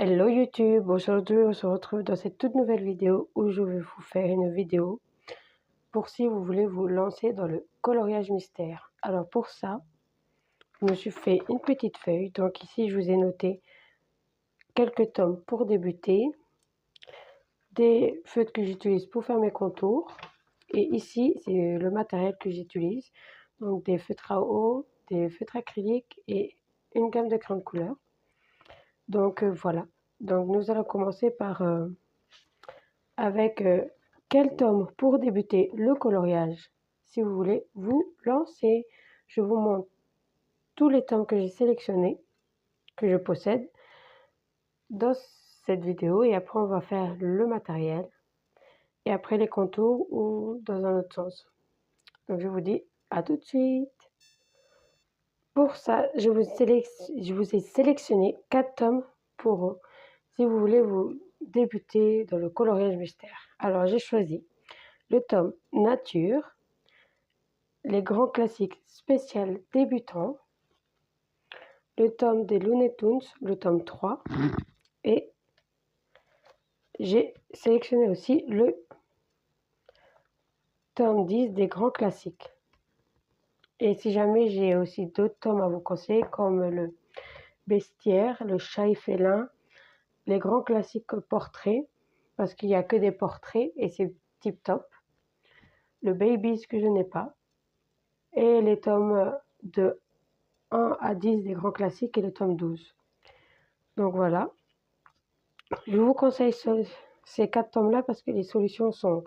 Hello YouTube, aujourd'hui on se retrouve dans cette toute nouvelle vidéo où je vais vous faire une vidéo pour si vous voulez vous lancer dans le coloriage mystère. Alors pour ça, je me suis fait une petite feuille, donc ici je vous ai noté quelques tomes pour débuter, des feutres que j'utilise pour faire mes contours et ici c'est le matériel que j'utilise, donc des feutres à eau, des feutres acryliques et une gamme de crayons de couleur. Donc voilà, donc nous allons commencer par avec quel tome pour débuter le coloriage. Si vous voulez vous lancer, je vous montre tous les tomes que j'ai sélectionnés, que je possède dans cette vidéo et après on va faire le matériel et après les contours ou dans un autre sens. Donc je vous dis à tout de suite. Pour ça, je vous ai sélectionné 4 tomes pour si vous voulez vous débuter dans le coloriage mystère. Alors j'ai choisi le tome Nature, les grands classiques spécial débutants, le tome des Looney Tunes, le tome 3, et j'ai sélectionné aussi le tome 10 des grands classiques. Et si jamais j'ai aussi d'autres tomes à vous conseiller comme le Bestiaire, le Chat et Félin, les grands classiques portraits, parce qu'il n'y a que des portraits et c'est tip top, le Babies que je n'ai pas, et les tomes de 1 à 10 des grands classiques et le tome 12. Donc voilà, je vous conseille ces 4 tomes-là parce que les solutions sont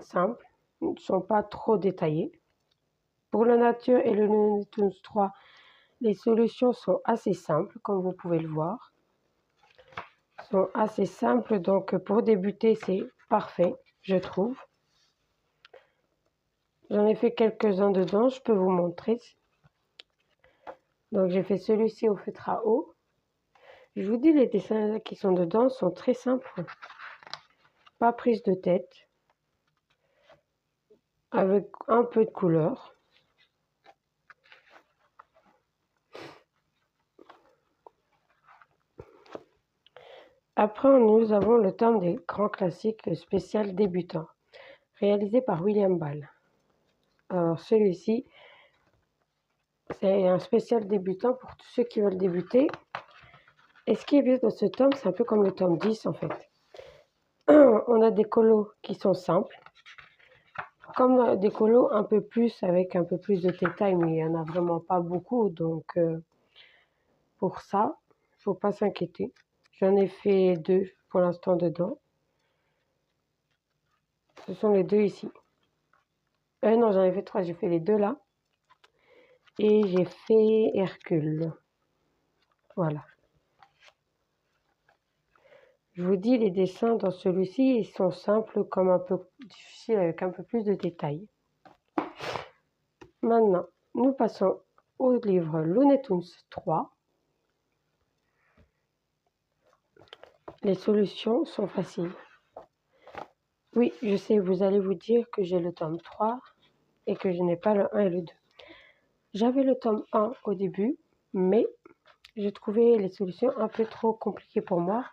simples, ne sont pas trop détaillées. Pour la nature et le Looney Tunes 3, les solutions sont assez simples, comme vous pouvez le voir. Sont assez simples, donc pour débuter, c'est parfait, je trouve. J'en ai fait quelques-uns dedans, je peux vous montrer. Donc j'ai fait celui-ci au feutre à eau. Je vous dis, les dessins qui sont dedans sont très simples, pas prise de tête, avec un peu de couleur. Après, nous avons le tome des grands classiques spécial débutant, réalisé par William Ball. Alors celui-ci, c'est un spécial débutant pour tous ceux qui veulent débuter. Et ce qui est bien dans ce tome, c'est un peu comme le tome 10 en fait. On a des colos qui sont simples, comme des colos un peu plus avec un peu plus de détails, mais il n'y en a vraiment pas beaucoup. Donc pour ça, il ne faut pas s'inquiéter. J'en ai fait 2 pour l'instant dedans. Ce sont les 2 ici. Non, j'en ai fait 3, j'ai fait les 2 là. Et j'ai fait Hercule. Voilà. Je vous dis, les dessins dans celui-ci, ils sont simples comme un peu difficiles avec un peu plus de détails. Maintenant, nous passons au livre Looney Tunes 3. Les solutions sont faciles. Oui, je sais, vous allez vous dire que j'ai le tome 3 et que je n'ai pas le 1 et le 2. J'avais le tome 1 au début, mais j'ai trouvé les solutions un peu trop compliquées pour moi.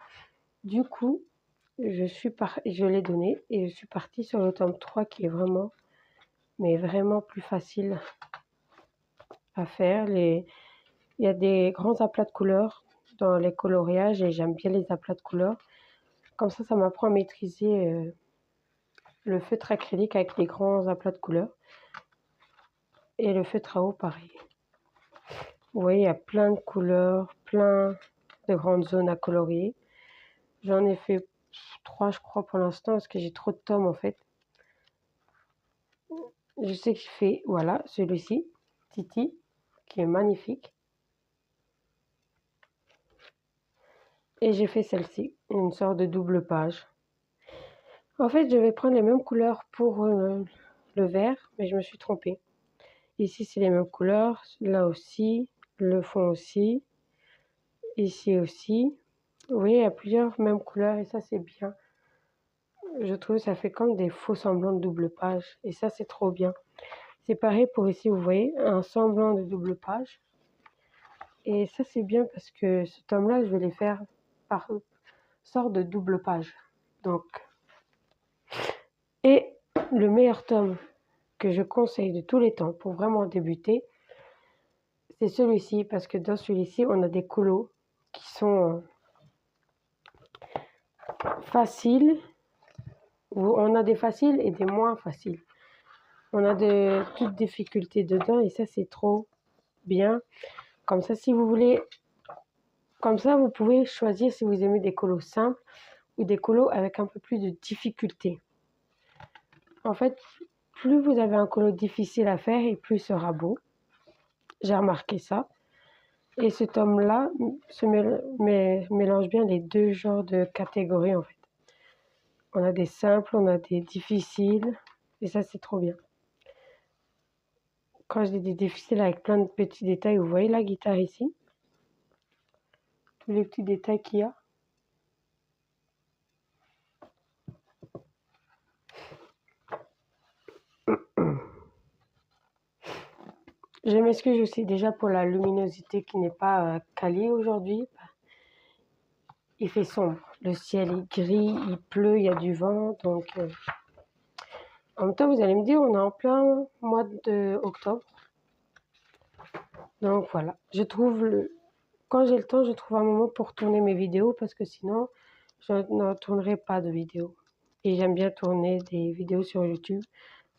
Du coup, je l'ai donné et je suis partie sur le tome 3 qui est vraiment, mais vraiment plus facile à faire. Il y a des grands aplats de couleurs dans les coloriages et j'aime bien les aplats de couleurs. Comme ça m'apprend à maîtriser le feutre acrylique avec les grands aplats de couleurs. Et le feutre à eau, pareil. Vous voyez, il y a plein de couleurs, plein de grandes zones à colorier. J'en ai fait 3, je crois, pour l'instant, parce que j'ai trop de tomes, en fait. Je sais que j'ai fait, voilà, celui-ci, Titi, qui est magnifique. Et j'ai fait celle-ci, une sorte de double page. En fait, je vais prendre les mêmes couleurs pour le vert, mais je me suis trompée. Ici, c'est les mêmes couleurs, là aussi, le fond aussi, ici aussi. Vous voyez, il y a plusieurs mêmes couleurs et ça, c'est bien. Je trouve que ça fait comme des faux semblants de double page et ça, c'est trop bien. C'est pareil pour ici, vous voyez, un semblant de double page. Et ça, c'est bien parce que ce tome-là, je vais les faire sorte de double page. Donc, et le meilleur tome que je conseille de tous les temps pour vraiment débuter, c'est celui-ci, parce que dans celui-ci, on a des colos qui sont faciles, ou on a des faciles et des moins faciles. On a de toutes difficultés dedans et ça, c'est trop bien. Comme ça, si vous voulez, comme ça, vous pouvez choisir si vous aimez des colos simples ou des colos avec un peu plus de difficulté. En fait, plus vous avez un colo difficile à faire et plus il sera beau. J'ai remarqué ça. Et ce tome-là mélange bien les deux genres de catégories en fait. On a des simples, on a des difficiles. Et ça, c'est trop bien. Quand je dis des difficiles avec plein de petits détails, vous voyez la guitare ici? Tous les petits détails qu'il y a. Je m'excuse aussi déjà pour la luminosité qui n'est pas quali aujourd'hui. Il fait sombre, le ciel est gris, il pleut, il y a du vent. Donc, en même temps, vous allez me dire, on est en plein mois d'octobre. Donc voilà, quand j'ai le temps, je trouve un moment pour tourner mes vidéos parce que sinon, je ne tournerai pas de vidéos. Et j'aime bien tourner des vidéos sur YouTube.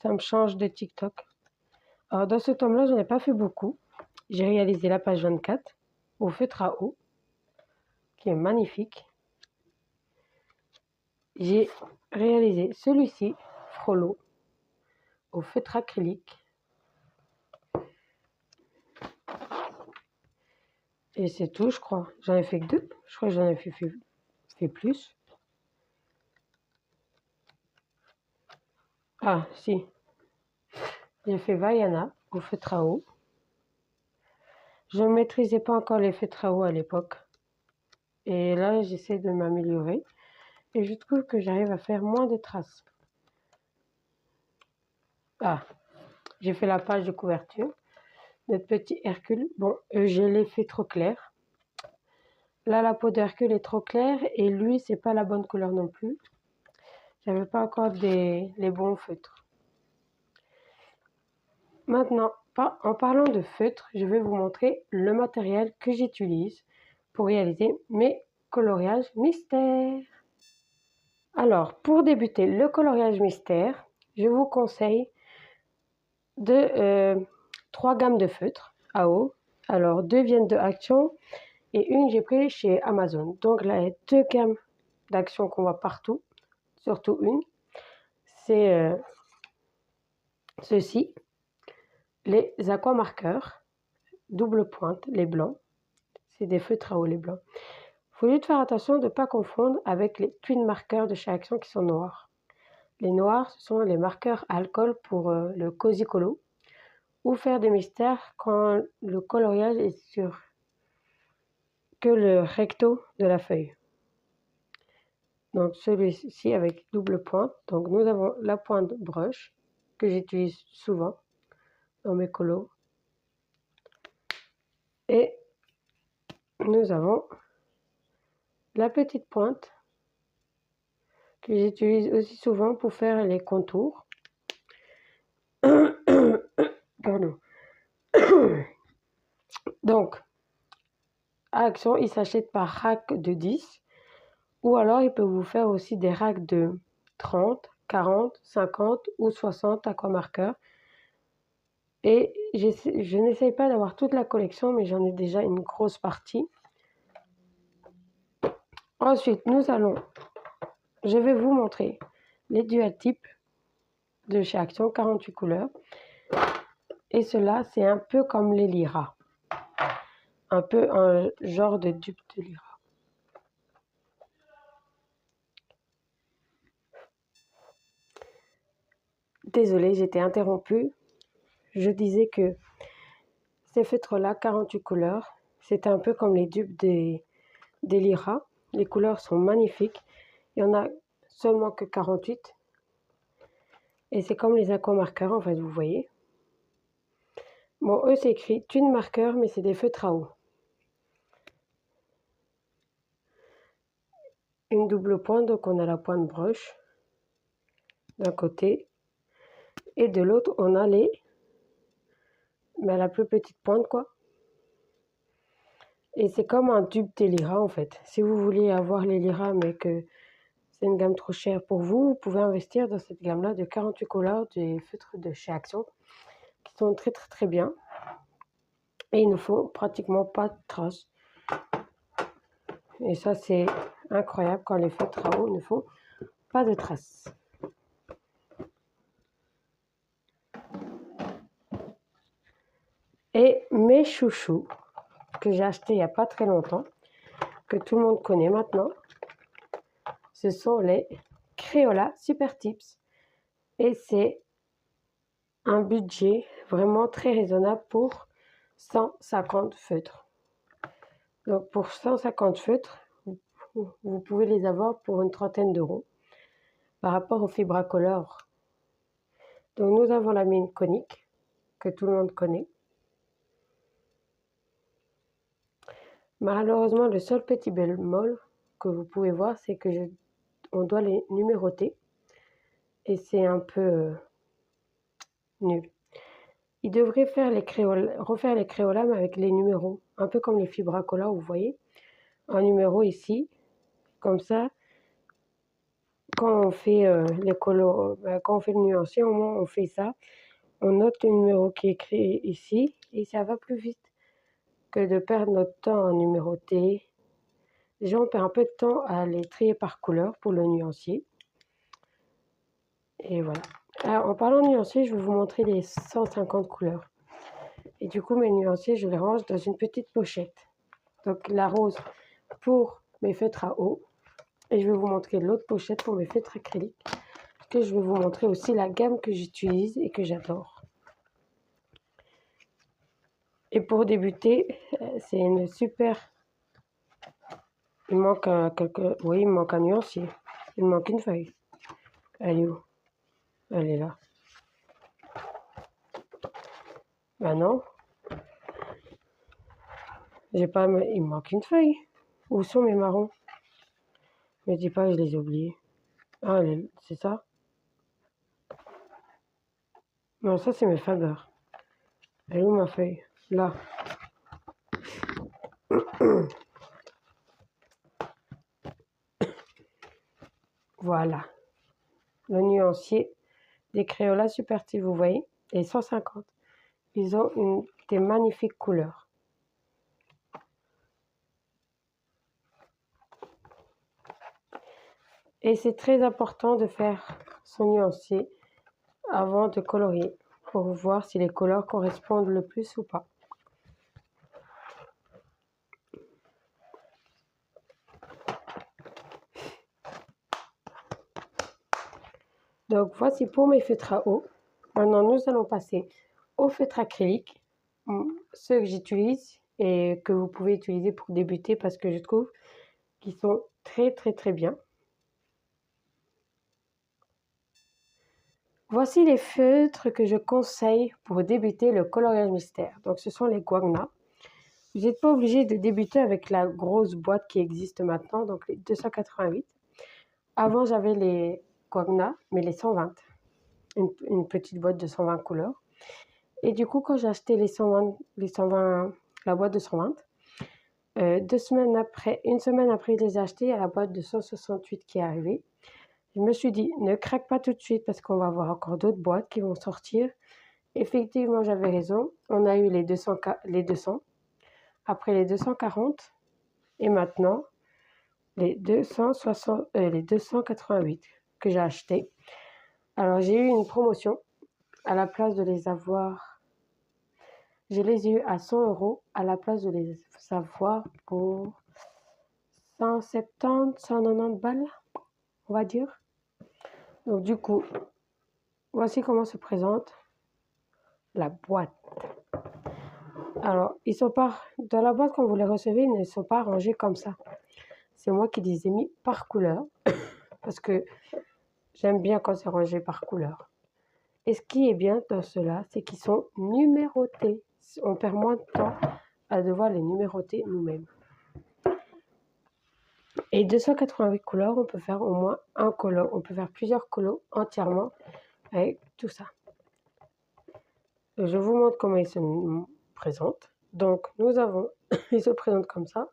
Ça me change de TikTok. Alors dans ce tome-là, j'en ai pas fait beaucoup. J'ai réalisé la page 24 au feutre à eau, qui est magnifique. J'ai réalisé celui-ci, Frollo, au feutre acrylique. Et c'est tout, je crois. J'en ai fait que 2. Je crois que j'en ai fait plus. Ah, si. J'ai fait Vaiana au feutre à eau. Je ne maîtrisais pas encore les feutres à eau à l'époque. Et là, j'essaie de m'améliorer. Et je trouve que j'arrive à faire moins de traces. Ah, j'ai fait la page de couverture. Notre petit Hercule. Bon, je l'ai fait trop clair. Là, la peau d'Hercule est trop claire. Et lui, c'est pas la bonne couleur non plus. J'avais pas encore les bons feutres. Maintenant, en parlant de feutre, je vais vous montrer le matériel que j'utilise pour réaliser mes coloriages mystères. Alors, pour débuter le coloriage mystère, je vous conseille 3 gammes de feutres à eau. Alors, 2 viennent de Action et une j'ai pris chez Amazon. Donc là, il y a 2 gammes d'Action qu'on voit partout, surtout une. C'est ceci. Les aquamarqueurs, double pointe, les blancs, c'est des feutres à eau les blancs. Il faut juste faire attention de ne pas confondre avec les twin marqueurs de chez Action qui sont noirs. Les noirs, ce sont les marqueurs à alcool pour le Cozy Colo ou faire des mystères quand le coloriage est sur que le recto de la feuille. Donc celui-ci avec double pointe. Donc nous avons la pointe brush que j'utilise souvent dans mes colos. Et nous avons la petite pointe que j'utilise aussi souvent pour faire les contours. Pardon. Donc, à Action, il s'achète par rack de 10 ou alors il peut vous faire aussi des racks de 30, 40, 50 ou 60 aquamarqueurs. Et je n'essaye pas d'avoir toute la collection, mais j'en ai déjà une grosse partie. Ensuite, je vais vous montrer les dual types de chez Action, 48 couleurs. Et cela, c'est un peu comme les Lyra. Un peu un genre de dupe de Lyra. Désolée, j'étais interrompue. Je disais que ces feutres-là, 48 couleurs, c'est un peu comme les dupes des Lyra. Les couleurs sont magnifiques. Il y en a seulement que 48. Et c'est comme les aquamarqueurs, en fait, vous voyez. Bon, eux, c'est écrit twin marqueur, mais c'est des feutres à eau. une double pointe, donc on a la pointe broche d'un côté et de l'autre on a la plus petite pointe quoi. Et c'est comme un dupe des lyras en fait. Si vous voulez avoir les lyras mais que c'est une gamme trop chère pour vous, vous pouvez investir dans cette gamme là de 48 couleurs des feutres de chez Action qui sont très très très bien et ils ne font pratiquement pas de traces. Et ça c'est incroyable quand les feutres à eau ne font pas de traces. Et mes chouchous que j'ai acheté il n'y a pas très longtemps, que tout le monde connaît maintenant, ce sont les Crayola Super Tips. Et c'est un budget vraiment très raisonnable pour 150 feutres. Donc pour 150 feutres, vous pouvez les avoir pour une trentaine d'euros par rapport aux Fibracolor. Donc nous avons la mine conique que tout le monde connaît. Malheureusement, le seul petit bémol que vous pouvez voir, c'est que on doit les numéroter et c'est un peu nul. Il devrait faire refaire les Crayola mais avec les numéros, un peu comme les Fibracolor, vous voyez, un numéro ici, comme ça. Quand on fait quand on fait le nuancier, au moins on fait ça. On note le numéro qui est écrit ici et ça va plus vite que de perdre notre temps à numéroter. Déjà, on perd un peu de temps à les trier par couleur pour le nuancier. Et voilà. Alors, en parlant de nuancier, je vais vous montrer les 150 couleurs. Et du coup, mes nuanciers, je les range dans une petite pochette. Donc, la rose pour mes feutres à eau. Et je vais vous montrer l'autre pochette pour mes feutres acryliques. Que je vais vous montrer aussi la gamme que j'utilise et que j'adore. Et pour débuter, c'est une super... Il manque Oui, il manque un nuancier. Il manque une feuille. Elle est où? Elle est là. Ben non. J'ai pas... Il me manque une feuille. Où sont mes marrons? Ne dis pas que je les ai oubliés. Ah, c'est ça? Non, ça c'est mes fabeurs. Elle est où ma feuille? Là. Voilà. Le nuancier des Crayola Super Tips, vous voyez? Et 150. Ils ont des magnifiques couleurs. Et c'est très important de faire son nuancier avant de colorier pour voir si les couleurs correspondent le plus ou pas. Donc voici pour mes feutres à eau. Maintenant nous allons passer aux feutres acryliques, ceux que j'utilise et que vous pouvez utiliser pour débuter parce que je trouve qu'ils sont très très très bien. Voici les feutres que je conseille pour débuter le coloriage mystère. Donc ce sont les Guagna. Vous n'êtes pas obligé de débuter avec la grosse boîte qui existe maintenant, donc les 288. Avant j'avais les Guagna, mais les 120. Une petite boîte de 120 couleurs. Et du coup, quand j'ai acheté la boîte de 120, une semaine après, je les ai achetés, il y a la boîte de 168 qui est arrivée. Je me suis dit, ne craque pas tout de suite parce qu'on va avoir encore d'autres boîtes qui vont sortir. Effectivement, j'avais raison. On a eu les 200, après les 240 et maintenant les 288 que j'ai achetés. Alors, j'ai eu une promotion. À la place de les avoir, je les ai eu à 100 € à la place de les avoir pour 170, 190 balles, on va dire. Donc du coup, voici comment se présente la boîte. Alors, ils sont pas dans la boîte quand vous les recevez, ils ne sont pas rangés comme ça. C'est moi qui les ai mis par couleur parce que j'aime bien quand c'est rangé par couleur. Et ce qui est bien dans cela, c'est qu'ils sont numérotés. On perd moins de temps à devoir les numéroter nous-mêmes. Et 288 couleurs, on peut faire au moins un colo. On peut faire plusieurs colos entièrement avec tout ça. Je vous montre comment il se présente. Donc, nous avons, il se présente comme ça.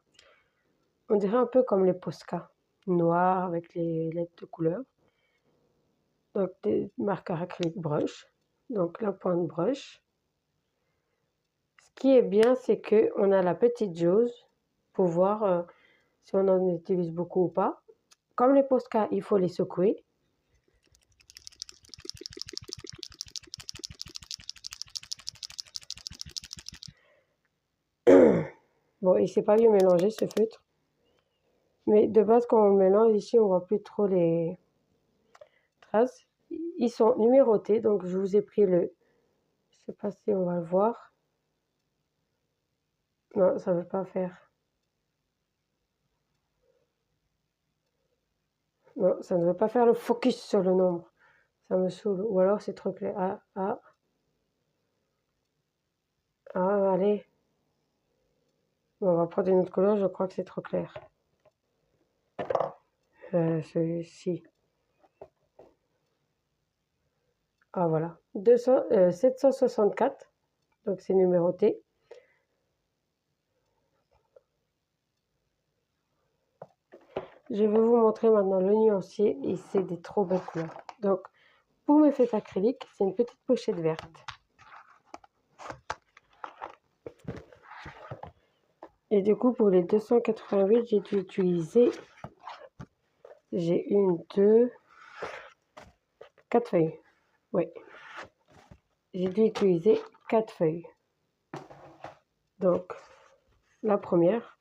On dirait un peu comme les Posca, noirs avec les lettres de couleur. Donc, des marqueurs acryliques brush. Donc, la pointe brush. Ce qui est bien, c'est qu'on a la petite jauge pour voir si on en utilise beaucoup ou pas. Comme les Posca, il faut les secouer. Bon, il ne s'est pas bien mélangé ce feutre. Mais de base, quand on le mélange ici, on ne voit plus trop les traces. Ils sont numérotés, donc je vous ai pris le... Je ne sais pas si on va le voir. Non, ça ne veut pas faire. Non, ça ne veut pas faire le focus sur le nombre. Ça me saoule. Ou alors c'est trop clair. Allez. Bon, on va prendre une autre couleur, je crois que c'est trop clair. Celui-ci. Ah voilà. 764. Donc c'est numéroté. Je vais vous montrer maintenant le nuancier et c'est des trop belles couleurs. Donc pour mes feutres acryliques, c'est une petite pochette verte. Et du coup, pour les 288, j'ai dû utiliser... J'ai une, deux, 4 feuilles. Oui. J'ai dû utiliser 4 feuilles. Donc, la première.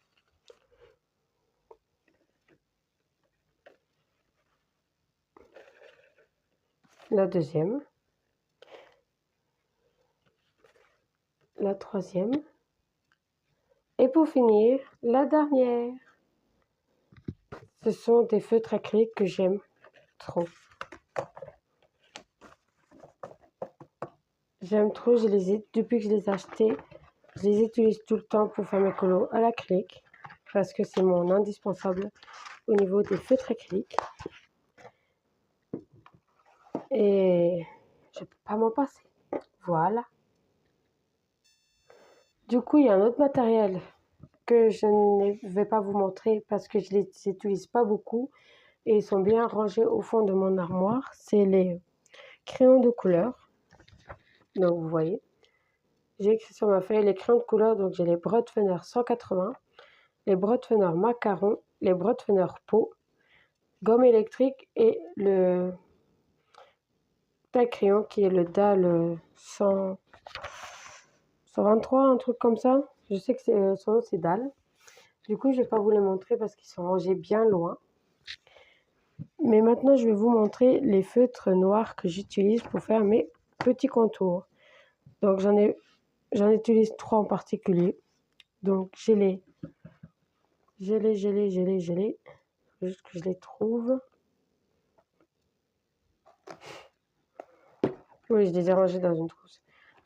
La deuxième. La troisième. Et pour finir, la dernière. Ce sont des feutres acryliques que j'aime trop. J'aime trop, depuis que je les ai achetés, je les utilise tout le temps pour faire mes colos à l'acrylique. Parce que c'est mon indispensable au niveau des feutres acryliques. Et je ne peux pas m'en passer. Voilà. Du coup, il y a un autre matériel que je ne vais pas vous montrer parce que je ne les utilise pas beaucoup et ils sont bien rangés au fond de mon armoire. C'est les crayons de couleur. Donc vous voyez, j'ai écrit sur ma feuille les crayons de couleur. Donc j'ai les Brotfener 180, les Brotfener macaron, les Brotfener peau, gomme électrique et le taille-crayon qui est le DAL 123, un truc comme ça. Je sais que son nom c'est DAL. Du coup, je ne vais pas vous les montrer parce qu'ils sont rangés bien loin. Mais maintenant, je vais vous montrer les feutres noirs que j'utilise pour faire mes petits contours. Donc, j'en utilise 3 en particulier. Donc, j'ai les... Juste que je les trouve. Oui, je les ai rangés dans une trousse.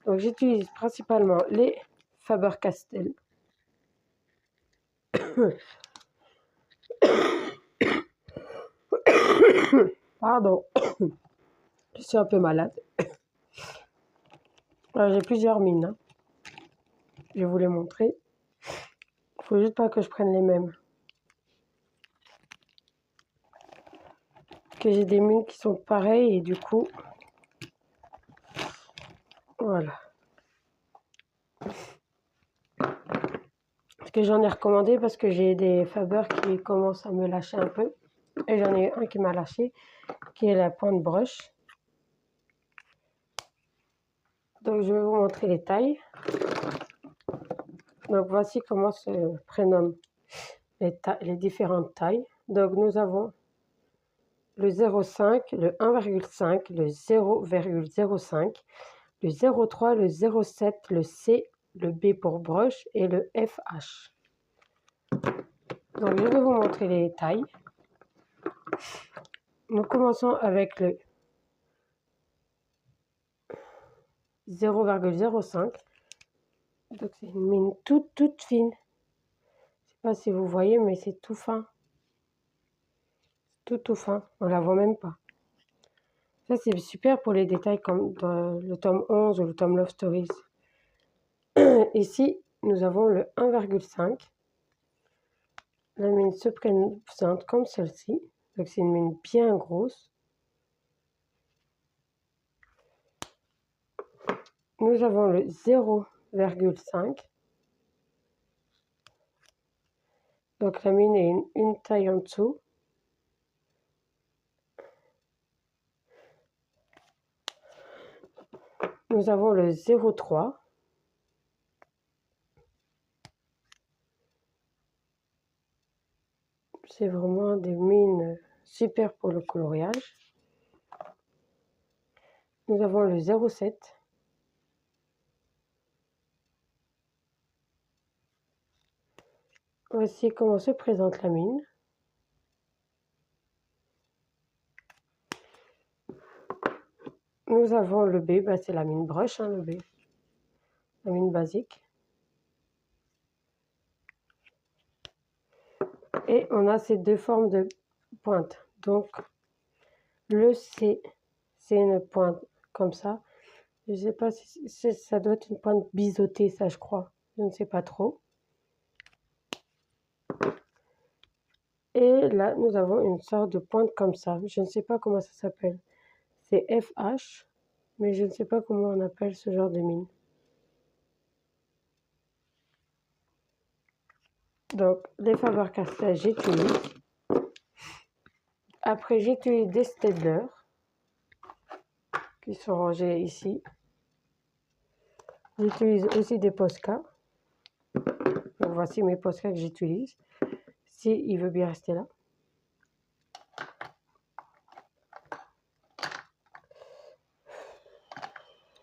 Donc, j'utilise principalement les Faber-Castell. Pardon. Je suis un peu malade. J'ai plusieurs mines. Hein. Je vais vous les montrer. Il faut juste pas que je prenne les mêmes. Que j'ai des mines qui sont pareilles et du coup... Voilà. Parce que j'en ai recommandé parce que j'ai des Faber qui commencent à me lâcher un peu. Et j'en ai un qui m'a lâché, qui est la pointe brush. Donc je vais vous montrer les tailles. Donc voici comment se prénomment les différentes tailles. Donc nous avons le 0,5, le 1,5, le 0,05, le 0,3, le 0,7, le C, le B pour brush et le FH. Donc je vais vous montrer les tailles. Nous commençons avec le 0,05. Donc c'est une mine toute fine. Je ne sais pas si vous voyez, mais c'est tout fin. tout fin, on la voit même pas. Ça, c'est super pour les détails comme dans le tome 11 ou le tome Love Stories. Ici, nous avons le 1,5. La mine se présente comme celle-ci. Donc, c'est une mine bien grosse. Nous avons le 0,5. Donc, la mine est une taille en dessous. Nous avons le 0,3. C'est vraiment des mines super pour le coloriage. Nous avons le 0,7. Voici comment se présente la mine. Nous avons le B, c'est la mine broche, le B, la mine basique. Et on a ces deux formes de pointe. Donc, le C, c'est une pointe comme ça. Je ne sais pas si ça doit être une pointe biseautée, ça je crois. Je ne sais pas trop. Et là, nous avons une sorte de pointe comme ça. Je ne sais pas comment ça s'appelle. C'est FH, mais je ne sais pas comment on appelle ce genre de mine. Donc, les Faber-Castell, j'utilise. Après, j'utilise des Staedtler qui sont rangés ici. J'utilise aussi des Posca. Donc, voici mes Posca que j'utilise. Si il veut bien rester là.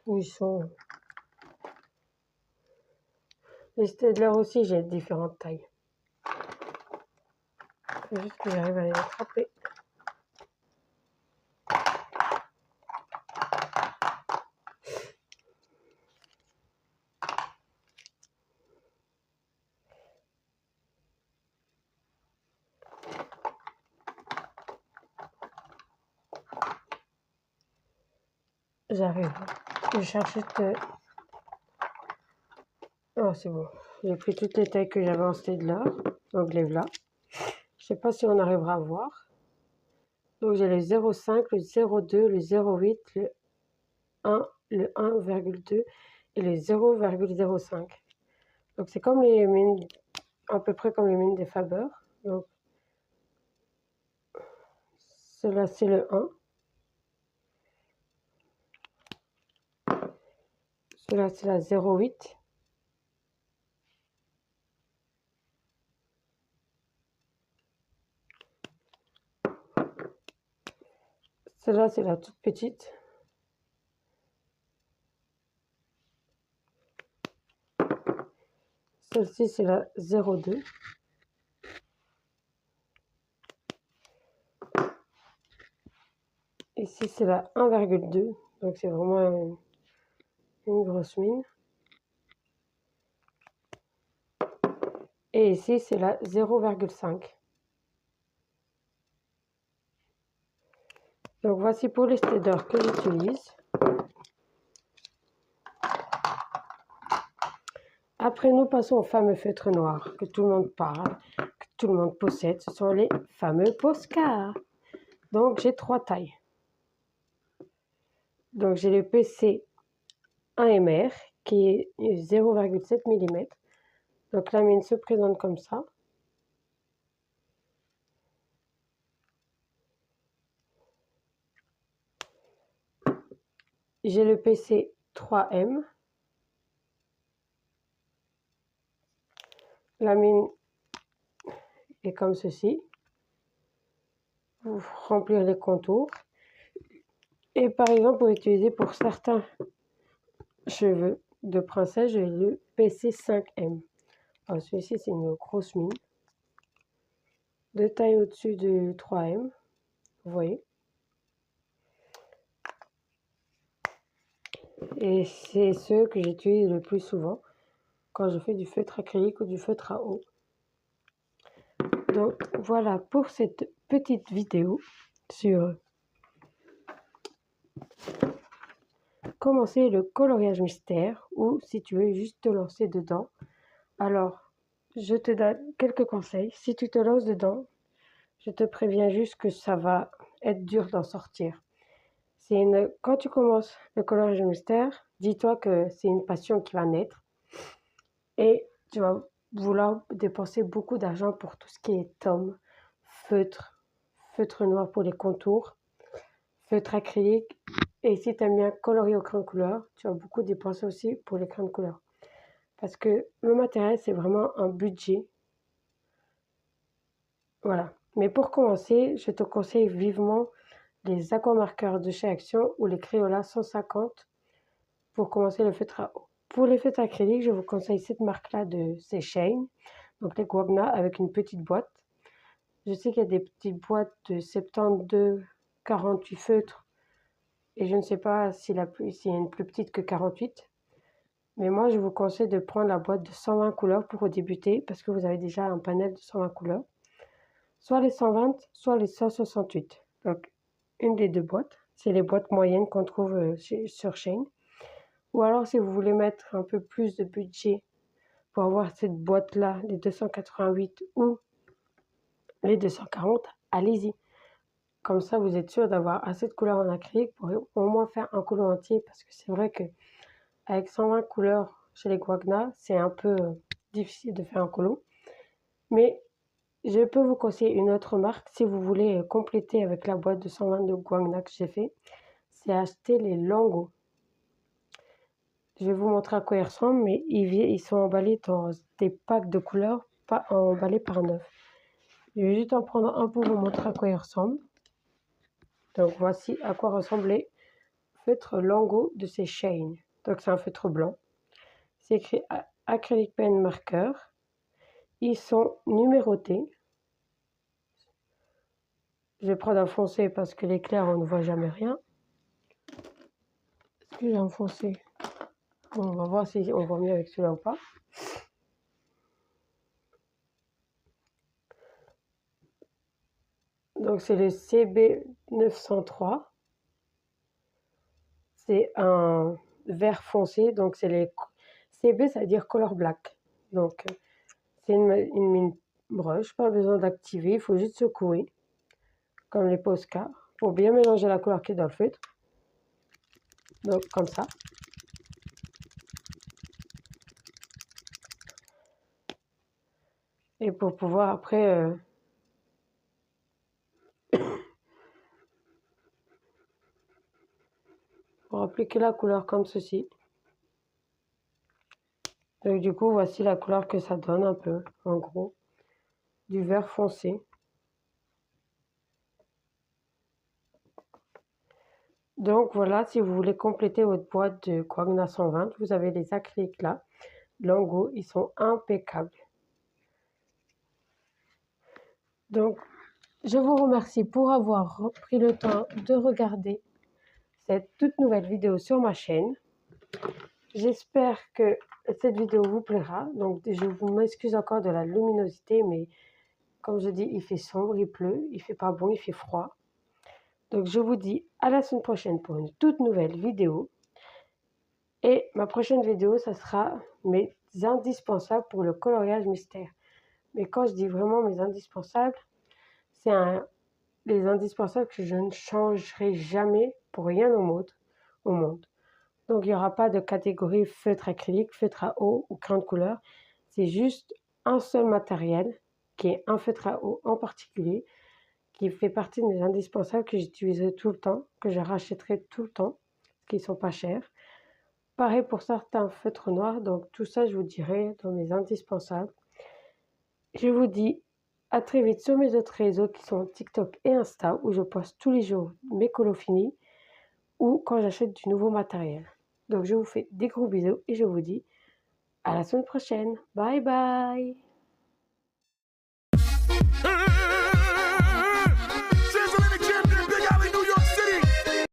Où ils sont. Les Staedtler aussi, j'ai différentes tailles. Il faut juste que j'arrive à les attraper. J'arrive. Je cherche juste... Oh, c'est bon. J'ai pris toutes les tailles que j'avais en Staedtler. Donc, les voilà. Je sais pas si on arrivera à voir. Donc, j'ai le 0,5, le 0,2, le 0,8, le 1, le 1,2 et le 0,05. Donc, c'est comme les mines, à peu près comme les mines des Faber. Donc, cela c'est le 1. Cela c'est la 0,8. Celle-là, c'est la toute petite. Celle-ci, c'est la 0,2. Ici, c'est la 1,2. Donc, c'est vraiment une grosse mine. Et ici, c'est la 0,5. Donc, voici pour les Staedtler que j'utilise. Après, nous passons au fameux feutre noir que tout le monde parle, que tout le monde possède. Ce sont les fameux Posca. Donc, j'ai 3 tailles. Donc, j'ai le PC 1MR qui est 0,7 mm. Donc, la mine se présente comme ça. J'ai le PC 3M. La mine est comme ceci. Vous remplir les contours. Et par exemple, pour utiliser pour certains cheveux de princesse, j'ai le PC 5M. Alors celui-ci, c'est une grosse mine. De taille au-dessus du 3M. Vous voyez. Et c'est ceux que j'utilise le plus souvent quand je fais du feutre acrylique ou du feutre à eau. Donc voilà pour cette petite vidéo sur commencer le coloriage mystère ou si tu veux juste te lancer dedans. Alors, je te donne quelques conseils. Si tu te lances dedans, je te préviens juste que ça va être dur d'en sortir. Quand tu commences le coloriage mystère, dis-toi que c'est une passion qui va naître et tu vas vouloir dépenser beaucoup d'argent pour tout ce qui est tome, feutre noir pour les contours, feutre acrylique. Et si tu aimes bien colorier au crayon de couleur, tu vas beaucoup dépenser aussi pour les crayons de couleur. Parce que le matériel, c'est vraiment un budget. Voilà. Mais pour commencer, je te conseille vivement les aquamarqueurs de chez Action ou les Crayola 150 pour commencer le feutre à eau. Pour les feutres acryliques, je vous conseille cette marque-là de Shane, donc les Guagna avec une petite boîte. Je sais qu'il y a des petites boîtes de 72, 48 feutres et je ne sais pas s'il y a une plus petite que 48. Mais moi, je vous conseille de prendre la boîte de 120 couleurs pour débuter parce que vous avez déjà un panel de 120 couleurs. Soit les 120, soit les 168. Donc, une des deux boîtes. C'est les boîtes moyennes qu'on trouve sur Shane. Ou alors, si vous voulez mettre un peu plus de budget pour avoir cette boîte-là, les 288 ou les 240, allez-y. Comme ça, vous êtes sûr d'avoir assez de couleurs en acrylique pour au moins faire un colo entier. Parce que c'est vrai qu'avec 120 couleurs chez les Guagna, c'est un peu difficile de faire un colo. Mais je peux vous conseiller une autre marque si vous voulez compléter avec la boîte de 120 de Guagna que j'ai fait. C'est acheter les Lango. Je vais vous montrer à quoi ils ressemblent, mais ils sont emballés dans des packs de couleurs, pas emballés par neuf. Je vais juste en prendre un pour vous montrer à quoi ils ressemblent. Donc voici à quoi ressemble les feutres Lango de ces Shane. Donc c'est un feutre blanc. C'est écrit acrylic pen marqueur. Ils sont numérotés. Je vais prendre un foncé parce que les clairs on ne voit jamais rien. Est-ce que j'ai un foncé? Bon, on va voir si on voit mieux avec celui-là ou pas. Donc c'est le CB903. C'est un vert foncé, donc c'est les CB, ça veut dire color black. Donc c'est une mine brush, pas besoin d'activer, il faut juste secouer, comme les Posca, pour bien mélanger la couleur qui est dans le feutre. Donc comme ça. Et pour pouvoir après pour appliquer la couleur comme ceci. Donc du coup, voici la couleur que ça donne un peu, en gros, du vert foncé. Donc voilà, si vous voulez compléter votre boîte de Guagna 120, vous avez les acryliques là, Lango, ils sont impeccables. Donc, je vous remercie pour avoir pris le temps de regarder cette toute nouvelle vidéo sur ma chaîne. J'espère que cette vidéo vous plaira. Donc, je vous m'excuse encore de la luminosité, mais comme je dis, il fait sombre, il pleut, il fait pas bon, il fait froid. Donc, je vous dis à la semaine prochaine pour une toute nouvelle vidéo. Et ma prochaine vidéo, ça sera mes indispensables pour le coloriage mystère. Mais quand je dis vraiment mes indispensables, c'est les indispensables que je ne changerai jamais pour rien au monde. Donc, il n'y aura pas de catégorie feutre acrylique, feutre à eau ou crayon de couleur. C'est juste un seul matériel qui est un feutre à eau en particulier qui fait partie de mes indispensables que j'utiliserai tout le temps, que je rachèterai tout le temps, qui ne sont pas chers. Pareil pour certains feutres noirs, donc tout ça je vous dirai dans mes indispensables. Je vous dis à très vite sur mes autres réseaux qui sont TikTok et Insta où je poste tous les jours mes colos finis ou quand j'achète du nouveau matériel. Donc je vous fais des gros bisous et je vous dis à la semaine prochaine. Bye bye!